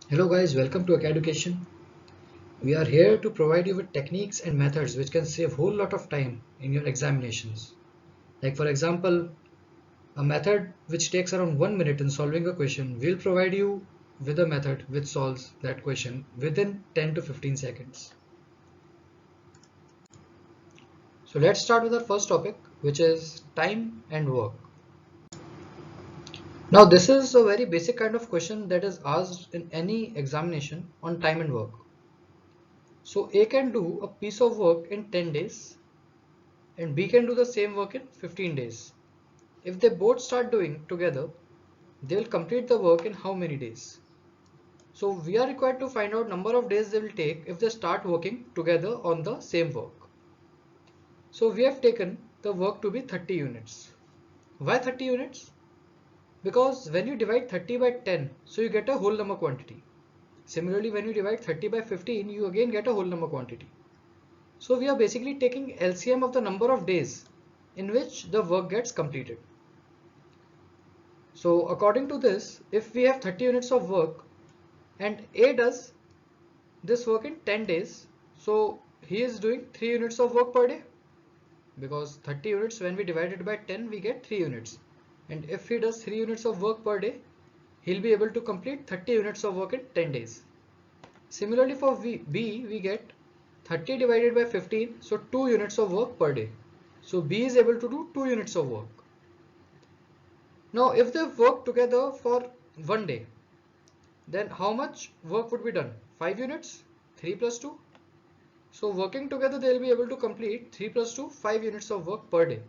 Hello guys, welcome to Acaducation. We are here to provide you with techniques and methods which can save a whole lot of time in your examinations. Like for example, a method which takes around 1 minute in solving a question will provide you with a method which solves that question within 10 to 15 seconds. So let's start with our first topic, which is time and work. Now this is a very basic kind of question that is asked in any examination on time and work. So A can do a piece of work in 10 days and B can do the same work in 15 days. If they both start doing together, they will complete the work in how many days? So we are required to find out number of days they will take if they start working together on the same work. So we have taken the work to be 30 units. Why 30 units? Because when you divide 30 by 10, so you get a whole number quantity. Similarly, when you divide 30 by 15, you again get a whole number quantity. So we are basically taking LCM of the number of days in which the work gets completed. So according to this, if we have 30 units of work and A does this work in 10 days, so he is doing 3 units of work per day, because 30 units, when we divide it by 10, we get 3 units. And if he does 3 units of work per day, he'll be able to complete 30 units of work in 10 days. Similarly for B, we get 30 divided by 15, so 2 units of work per day. So B is able to do 2 units of work. Now if they work together for 1 day, then how much work would be done? 5 units, 3 plus 2. So working together they will be able to complete 3 plus 2, 5 units of work per day.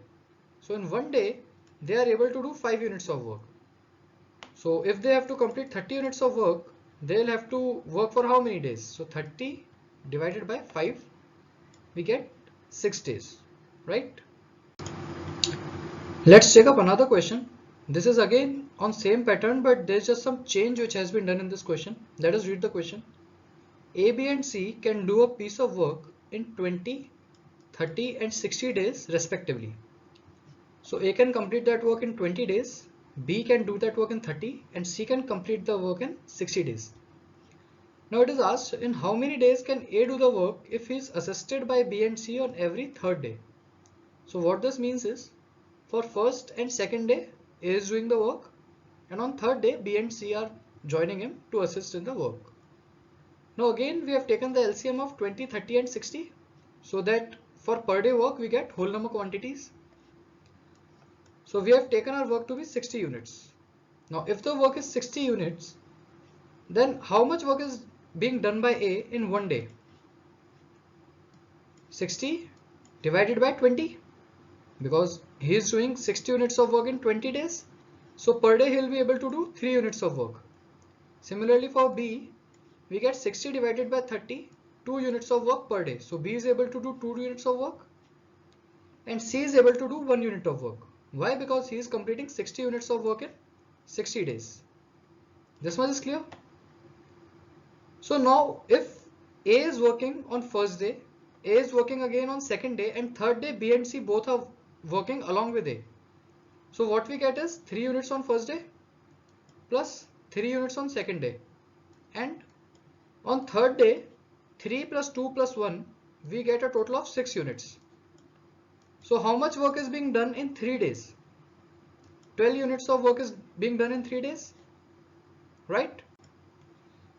So in 1 day they are able to do 5 units of work. So if they have to complete 30 units of work, they will have to work for how many days? So 30 divided by 5, we get 6 days, right? Let's take up another question. This is again on same pattern, but there's just some change which has been done in this question. Let us read the question. A, B and C can do a piece of work in 20, 30 and 60 days respectively. So A can complete that work in 20 days, B can do that work in 30 and C can complete the work in 60 days. Now it is asked, in how many days can A do the work if he is assisted by B and C on every third day? So what this means is, for first and second day A is doing the work, and on third day B and C are joining him to assist in the work. Now again we have taken the LCM of 20, 30 and 60, so that for per day work we get whole number quantities. So we have taken our work to be 60 units. Now if the work is 60 units, then how much work is being done by A in 1 day? 60 divided by 20, because he is doing 60 units of work in 20 days. So per day he will be able to do 3 units of work. Similarly for B, we get 60 divided by 30, 2 units of work per day. So B is able to do 2 units of work and C is able to do 1 unit of work. Why? Because he is completing 60 units of work in 60 days. This much is clear. So now if A is working on first day, A is working again on second day, and third day B and C both are working along with A. So what we get is 3 units on first day plus 3 units on second day, and on third day 3 plus 2 plus 1, we get a total of 6 units. So how much work is being done in 3 days? 12 units of work is being done in 3 days, right?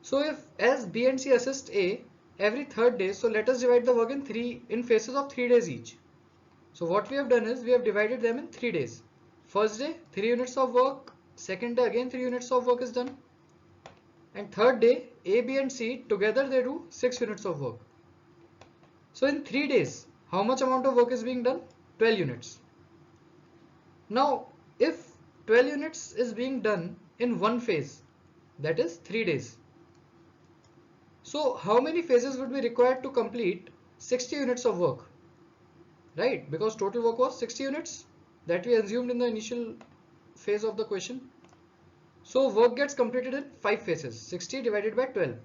So if as B and C assist A every third day, so let us divide the work in phases of 3 days each. So what we have done is we have divided them in 3 days. First day 3 units of work, second day again 3 units of work is done, and third day A, B and C together they do 6 units of work. So in 3 days how much amount of work is being done? 12 units. Now if 12 units is being done in one phase, that is 3 days, so how many phases would be required to complete 60 units of work? Right, because total work was 60 units that we assumed in the initial phase of the question. So work gets completed in 5 phases, 60 divided by 12,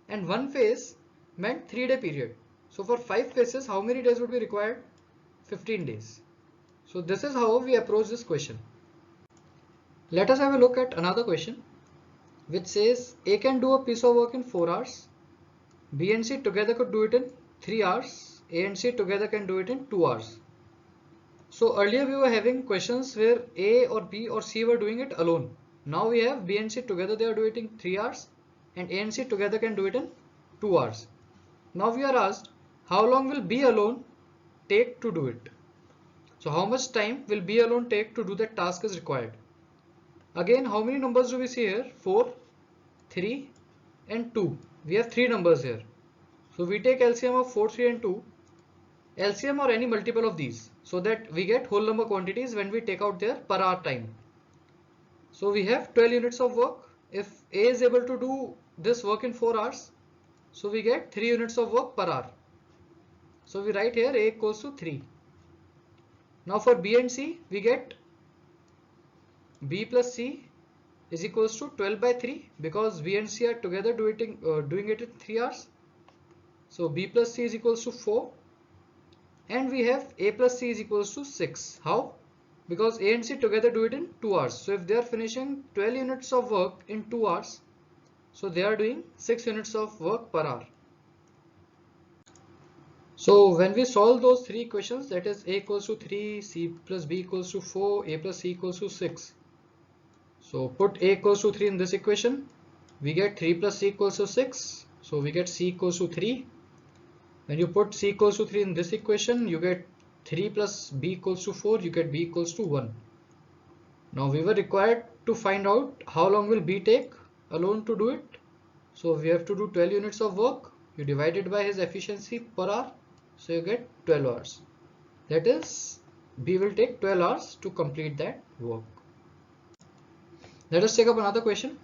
and one phase meant 3-day period. So for 5 phases how many days would be required? 15 days. So this is how we approach this question. Let us have a look at another question. which says A can do a piece of work in 4 hours, B and C together could do it in 3 hours, A and C together can do it in 2 hours. So earlier we were having questions where A or B or C were doing it alone. Now we have B and C together, they are doing it in 3 hours, and A and C together can do it in 2 hours. Now we are asked, how long will B alone take to do it? So how much time will B alone take to do that task is required? Again, how many numbers do we see here? 4, 3 and 2. We have 3 numbers here. So we take LCM of 4, 3 and 2. LCM or any multiple of these, so that we get whole number quantities when we take out their per hour time. So we have 12 units of work. If A is able to do this work in 4 hours, so we get 3 units of work per hour. So we write here A equals to 3. Now for B and C, we get B plus C is equals to 12 by 3 because B and C are together doing it in 3 hours. So B plus C is equals to 4. And we have A plus C is equals to 6. How? Because A and C together do it in 2 hours. So if they are finishing 12 units of work in 2 hours, so they are doing 6 units of work per hour. So when we solve those 3 equations, that is A equals to 3, C plus B equals to 4, A plus C equals to 6. So put A equals to 3 in this equation, we get 3 plus C equals to 6. So we get C equals to 3. When you put C equals to 3 in this equation, you get 3 plus B equals to 4, you get B equals to 1. Now we were required to find out how long will B take alone to do it. So we have to do 12 units of work. You divide it by his efficiency per hour. So you get 12 hours. That is, B will take 12 hours to complete that work. Let us take up another question.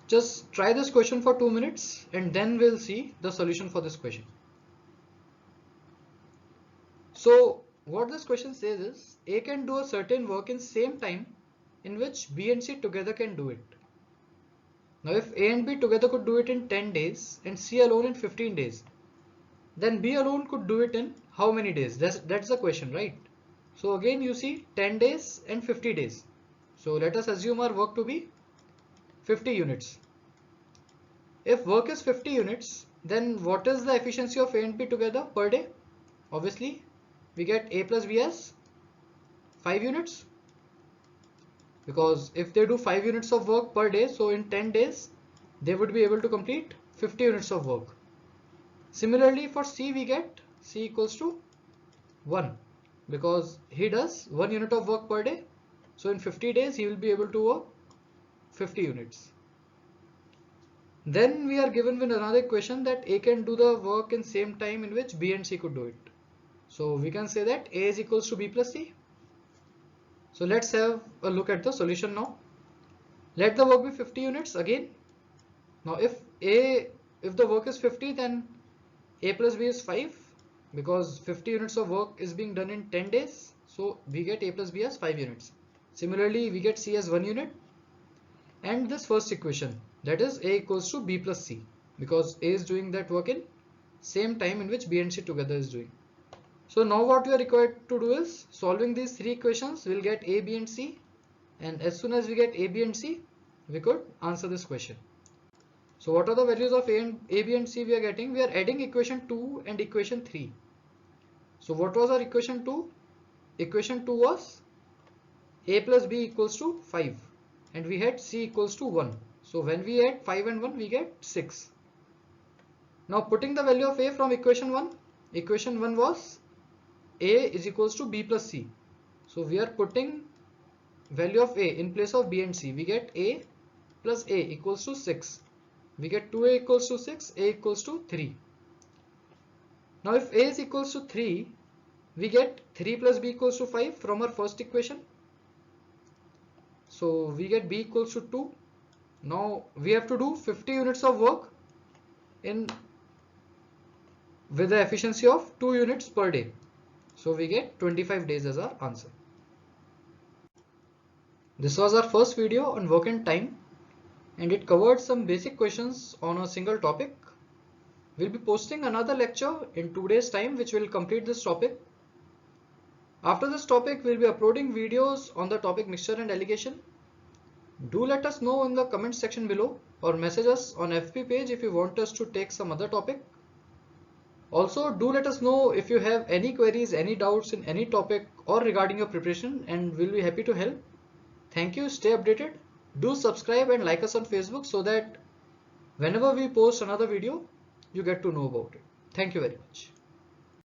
Just try this question for 2 minutes and then we'll see the solution for this question. So what this question says is A can do a certain work in same time in which B and C together can do it. Now if A and B together could do it in 10 days and C alone in 15 days, then B alone could do it in how many days? That's the question, right? So again you see 10 days and 50 days. So let us assume our work to be 50 units. If work is 50 units, then what is the efficiency of A and B together per day? Obviously we get A plus B as 5 units, because if they do 5 units of work per day, so in 10 days they would be able to complete 50 units of work. Similarly for C, we get C equals to 1 because he does 1 unit of work per day, so in 50 days he will be able to work 50 units. Then we are given with another equation that A can do the work in same time in which B and C could do it. So we can say that A is equals to B plus C. So let's have a look at the solution now. Let the work be 50 units again. Now if the work is 50, then A plus B is 5 because 50 units of work is being done in 10 days. So we get A plus B as 5 units. Similarly, we get C as 1 unit. And this first equation, that is A equals to B plus C, because A is doing that work in same time in which B and C together is doing. So now what we are required to do is solving these 3 equations. We'll get A, B and C, and as soon as we get A, B and C, we could answer this question. So what are the values of A, B and C we are getting? We are adding equation 2 and equation 3. So what was our equation 2? Equation 2 was A plus B equals to 5 and we had C equals to 1. So when we add 5 and 1, we get 6. Now putting the value of A from equation 1 was A is equals to B plus C. So we are putting value of A in place of B and C. We get A plus A equals to 6. We get 2A equals to 6, A equals to 3. Now if A is equals to 3, we get 3 plus B equals to 5 from our first equation. So we get B equals to 2. Now we have to do 50 units of work with the efficiency of 2 units per day. So we get 25 days as our answer. This was our first video on work and time, and it covered some basic questions on a single topic. We'll be posting another lecture in 2 days time which will complete this topic. After this topic, we'll be uploading videos on the topic mixture and alligation. Do let us know in the comment section below or message us on FB page if you want us to take some other topic. Also, do let us know if you have any queries, any doubts in any topic or regarding your preparation, and we'll be happy to help. Thank you. Stay updated. Do subscribe and like us on Facebook so that whenever we post another video, you get to know about it. Thank you very much.